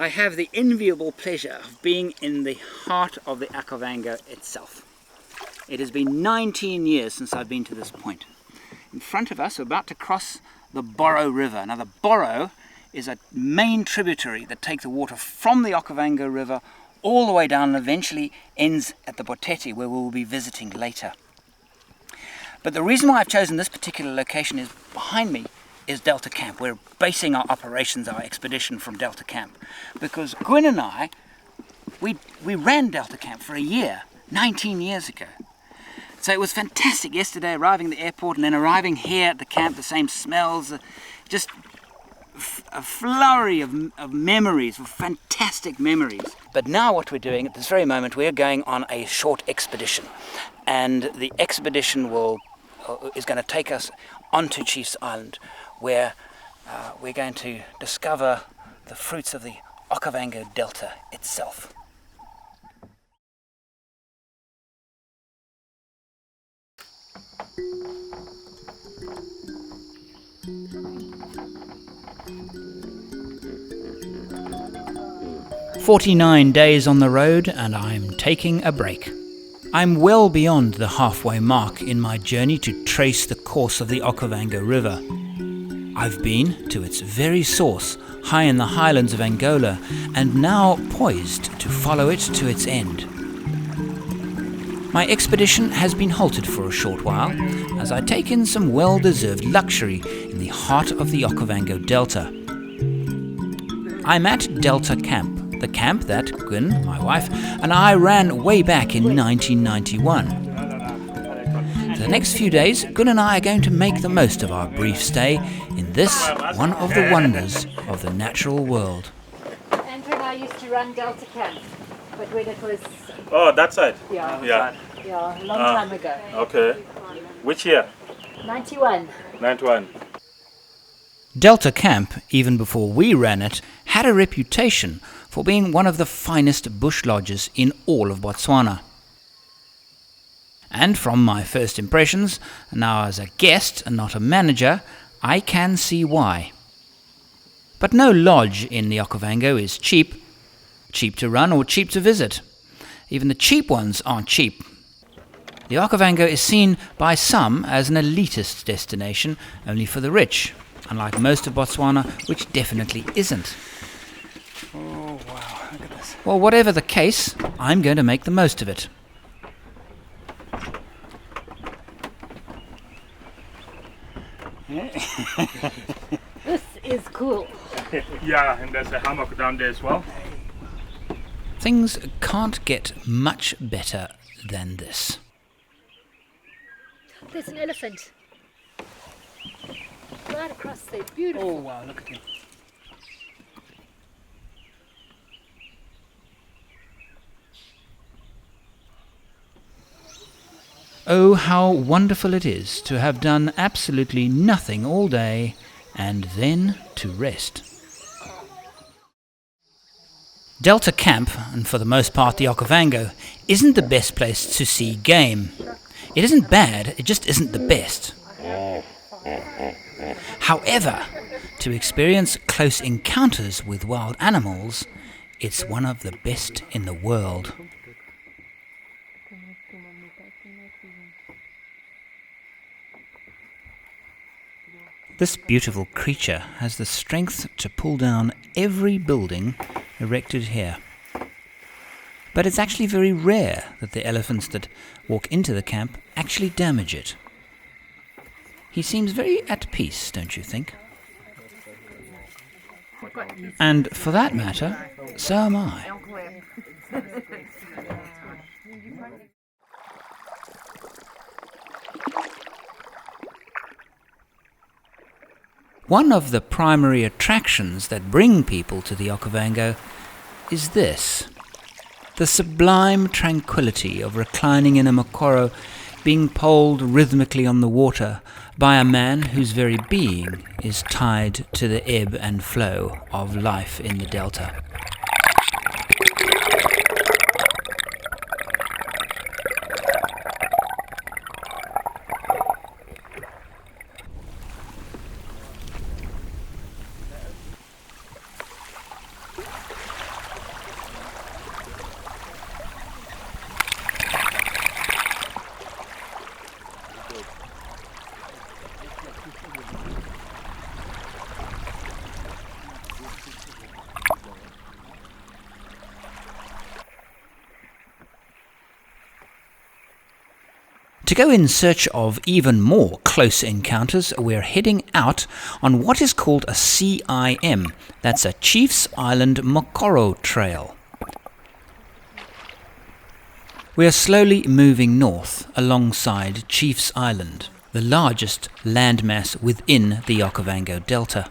I have the enviable pleasure of being in the heart of the Okavango itself. It has been 19 years since I've been to this point. In front of us, we're about to cross the Mokoro River. Now the Mokoro is a main tributary that takes the water from the Okavango River all the way down and eventually ends at the Boteti, where we'll be visiting later. But the reason why I've chosen this particular location is behind me is Delta Camp. We're basing our operations, our expedition from Delta Camp, because Gwyn and I, we ran Delta Camp for a year, 19 years ago. So it was fantastic yesterday arriving at the airport and then arriving here at the camp, the same smells, just a flurry of memories, of fantastic memories. But now what we're doing at this very moment, we're going on a short expedition, and the expedition is going to take us onto Chiefs Island, where we're going to discover the fruits of the Okavango Delta itself. "49 days on the road and I'm taking a break. I'm well beyond the halfway mark in my journey to trace the course of the Okavango River. I've been to its very source, high in the highlands of Angola, and now poised to follow it to its end. My expedition has been halted for a short while, as I take in some well-deserved luxury in the heart of the Okavango Delta. I'm at Delta Camp, the camp that Gwyn, my wife, and I ran way back in 1991. For the next few days, Gwyn and I are going to make the most of our brief stay in this, one of the wonders of the natural world." Andrew and I used to run Delta Camp, but when it was... Oh, that side? Yeah, Yeah. a long time ago. Okay. Which year? 91. 91. Delta Camp, even before we ran it, had a reputation for being one of the finest bush lodges in all of Botswana. And from my first impressions, now as a guest and not a manager, I can see why. But no lodge in the Okavango is cheap to run or cheap to visit. Even the cheap ones aren't cheap. The Okavango is seen by some as an elitist destination only for the rich, unlike most of Botswana, which definitely isn't. Oh wow, look at this. Well, whatever the case, I'm going to make the most of it. This is cool. Yeah, and there's a hammock down there as well. Things can't get much better than this. There's an elephant. Right across there, beautiful. Oh wow, look at him. Oh, how wonderful it is to have done absolutely nothing all day and then to rest. Delta Camp, and for the most part the Okavango, isn't the best place to see game. It isn't bad, it just isn't the best. However, to experience close encounters with wild animals, it's one of the best in the world. This beautiful creature has the strength to pull down every building erected here. But it's actually very rare that the elephants that walk into the camp actually damage it. He seems very at peace, don't you think? And for that matter, so am I. One of the primary attractions that bring people to the Okavango is this: the sublime tranquility of reclining in a Mokoro, being poled rhythmically on the water by a man whose very being is tied to the ebb and flow of life in the delta. To go in search of even more close encounters, we're heading out on what is called a CIM. That's a Chiefs Island Mekoro Trail. We are slowly moving north alongside Chiefs Island, the largest landmass within the Okavango Delta.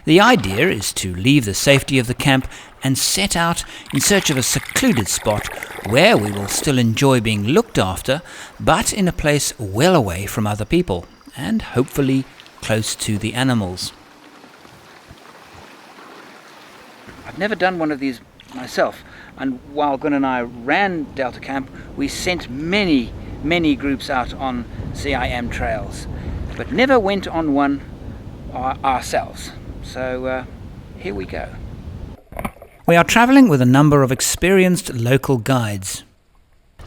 The idea is to leave the safety of the camp and set out in search of a secluded spot where we will still enjoy being looked after, but in a place well away from other people and hopefully close to the animals. I've never done one of these myself, and while Gun and I ran Delta Camp, we sent many groups out on CIM trails, but never went on one ourselves. So here we go. We are travelling with a number of experienced local guides.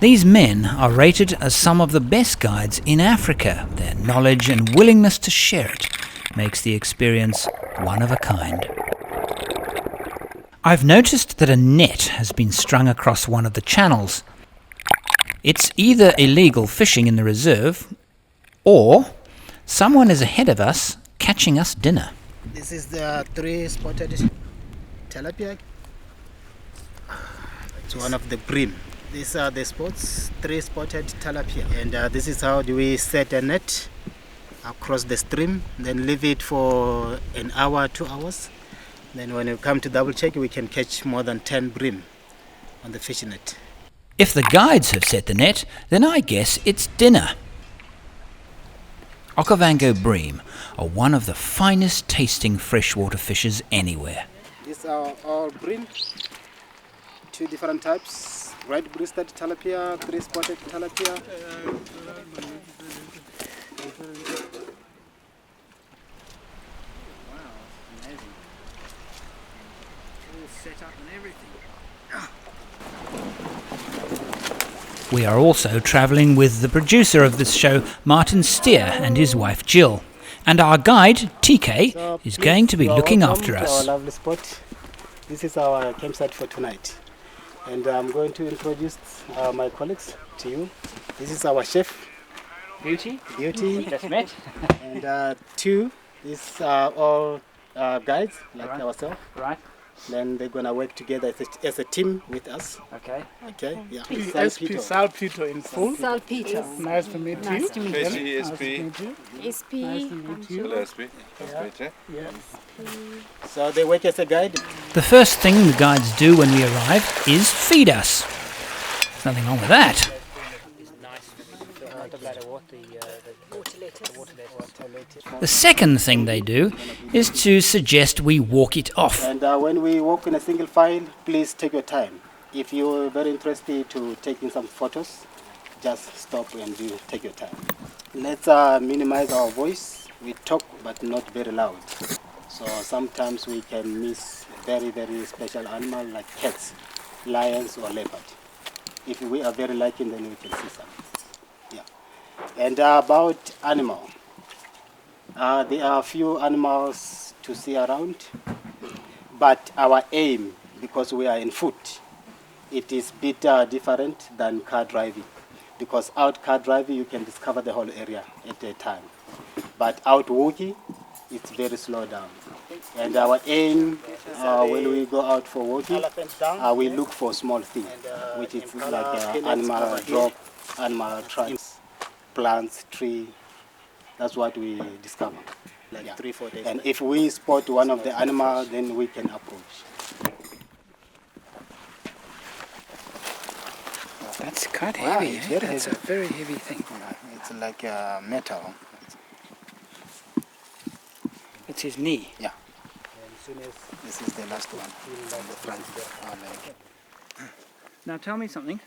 These men are rated as some of the best guides in Africa. Their knowledge and willingness to share it makes the experience one of a kind. I've noticed that a net has been strung across one of the channels. It's either illegal fishing in the reserve, or someone is ahead of us catching us dinner. This is the 3-spotted tilapia. It's one of the bream. These are the spots, 3-spotted tilapia. And this is how do we set a net across the stream, then leave it for an hour, 2 hours. Then when we come to double check, we can catch more than 10 bream on the fishing net. If the guides have set the net, then I guess it's dinner. Okavango bream are one of the finest tasting freshwater fishes anywhere. These are all bream, 2 different types, red-breasted tilapia, 3-spotted tilapia. Wow, that's amazing. All set up and everything. We are also travelling with the producer of this show, Martin Steer, and his wife Jill. And our guide, TK, is going to be looking after us. Our lovely spot. This is our campsite for tonight. And I'm going to introduce my colleagues to you. This is our chef, Beauty. Beauty. Just met. And 2, these are all guides like ourselves. Right. Then they're gonna work together as a team with us. Okay. Okay. Yeah. SP Salpito in full. Salpito. Nice to meet you. Nice to meet you. Nice to meet you. SP. Nice to meet you. Hello, SP. Nice to meet you. Yeah. So they work as a guide. The first thing the guides do when we arrive is feed us. There's nothing wrong with that. The second thing they do is to suggest we walk it off. And when we walk in a single file, please take your time. If you're very interested to taking some photos, just stop and you take your time. Let's minimize our voice. We talk but not very loud. So sometimes we can miss very special animal like cats, lions or leopard. If we are very lucky, then we can see some. Yeah. And about animal. There are a few animals to see around, but our aim, because we are in foot, it is a bit different than car driving. Because out car driving, you can discover the whole area at a time. But out walking, it's very slow down. And our aim, when we go out for walking, we look for small things, which is like animal drop, animal tracks, plants, tree. That's what we discover. Like 3-4 days. And if we spot one of the animals, then we can approach. That's quite Wow, heavy. it's very That's heavy. a very heavy thing. It's like metal. It's his knee. Yeah. This is the last one. The front. Now tell me something.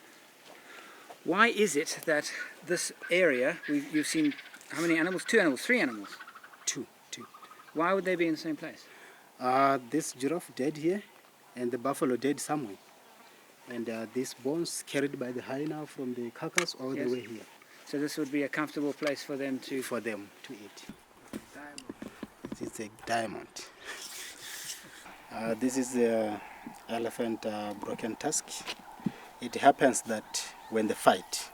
Why is it that this area, you've seen how many animals? 2 animals, 3 animals? Two. Why would they be in the same place? This giraffe dead here, and the buffalo dead somewhere. And these bones carried by the hyena from the carcass all Yes. the way here. So this would be a comfortable place for them to... for them to eat. It's a diamond. This is the elephant broken tusk. It happens that when they fight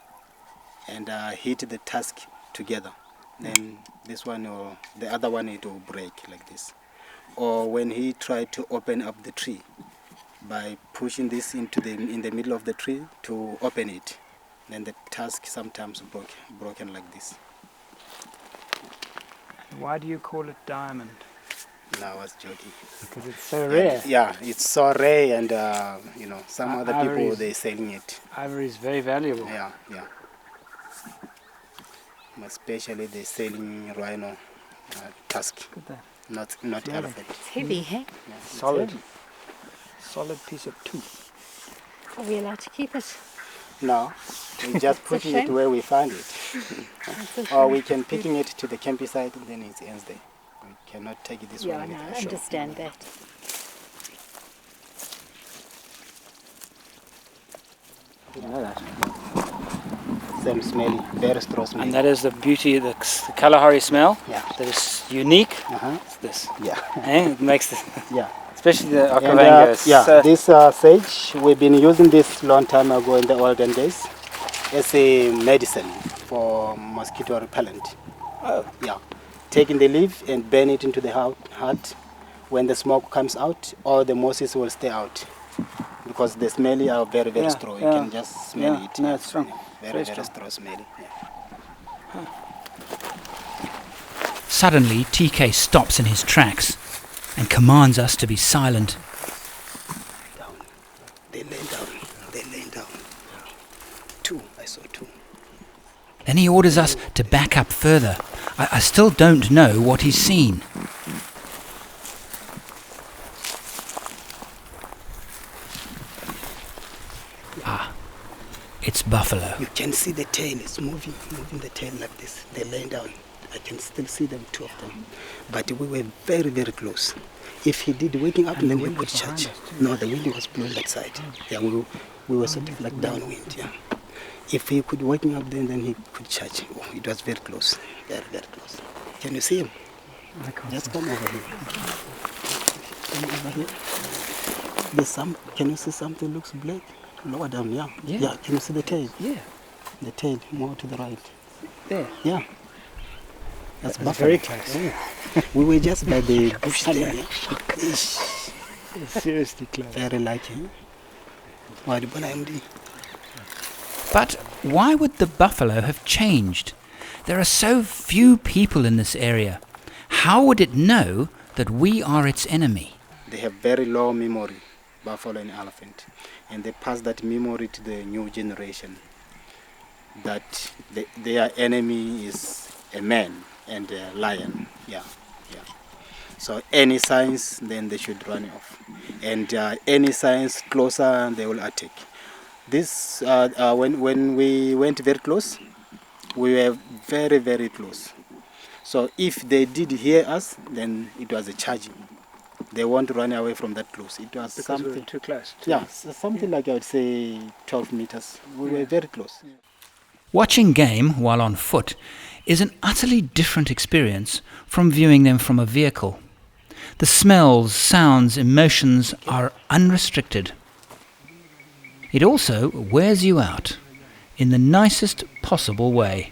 and hit the tusk together, then this one or the other one, it will break like this. Or when he tried to open up the tree by pushing this into in the middle of the tree to open it, then the tusk sometimes broken like this. Why do you call it diamond? No, I was joking. Because it's so rare. Yeah, it's so rare, and some other Ivory people is- they're selling it. Ivory is very valuable. Yeah. Especially they're selling rhino tusk, Look at that. not elephant. It's heavy, hey? Yeah, it's Solid. heavy. Solid piece of tooth. Are we allowed to keep it? No, we just putting it shame. where we find it, It's a or shame. we can picking it to the campsite and then it ends there. We cannot take this Yeah, one no, with I us. understand that. Didn't know that. Same smelly, very strong smell. And that is the beauty, the Kalahari smell. Yeah. That is unique. Uh-huh. It's this. Yeah, It makes the, yeah. especially the And, Okavango. this sage, we've been using this long time ago in the olden days as a medicine for mosquito repellent. Oh. Yeah, taking the leaf and burn it into the hut. When the smoke comes out, all the mosquitoes will stay out because the smelly are very, very Yeah, strong. yeah. You can just smell Yeah, it. no, it's strong. Very, Very very strong. strong smelly. Yeah. Suddenly, TK stops in his tracks and commands us to be silent. Down. They lay down. They lay down. Two. I saw two. Then he orders us to back up further. I still don't know what he's seen. It's buffalo. You can see the tail. It's moving the tail like this. They're laying down. I can still see them, two of them. But we were very, very close. If he did waking up, then we could charge. No, the wind was blowing that side. Yeah, we were sort of like downwind. Yeah. If he could waking up, then he could charge. Oh, it was very close. Very, very close. Can you see him? I can't Just see. come over here. Come over here. There's some. Can you see something looks black? Lower down. Yeah. Yeah. Yeah. Can you see the tail? Yeah, The tail more to the right. there. Yeah. That's That's buffalo. very close. Yeah. We were just by the bush there. Seriously close. Very lucky. Why the MD? But why would the buffalo have changed? There are so few people in this area. How would it know that we are its enemy? They have very low memory, buffalo and elephant, and they pass that memory to the new generation. That their enemy is a man and a lion. Yeah. So any signs, then they should run off, and any signs closer, they will attack. This when we went very close, we were very, very close. So if they did hear us, then it was a charging. They won't run away from that close. It was Because we were something. too close. Yeah, something like I would say 12 meters. We were very close. Watching game while on foot is an utterly different experience from viewing them from a vehicle. The smells, sounds, emotions are unrestricted. It also wears you out in the nicest possible way.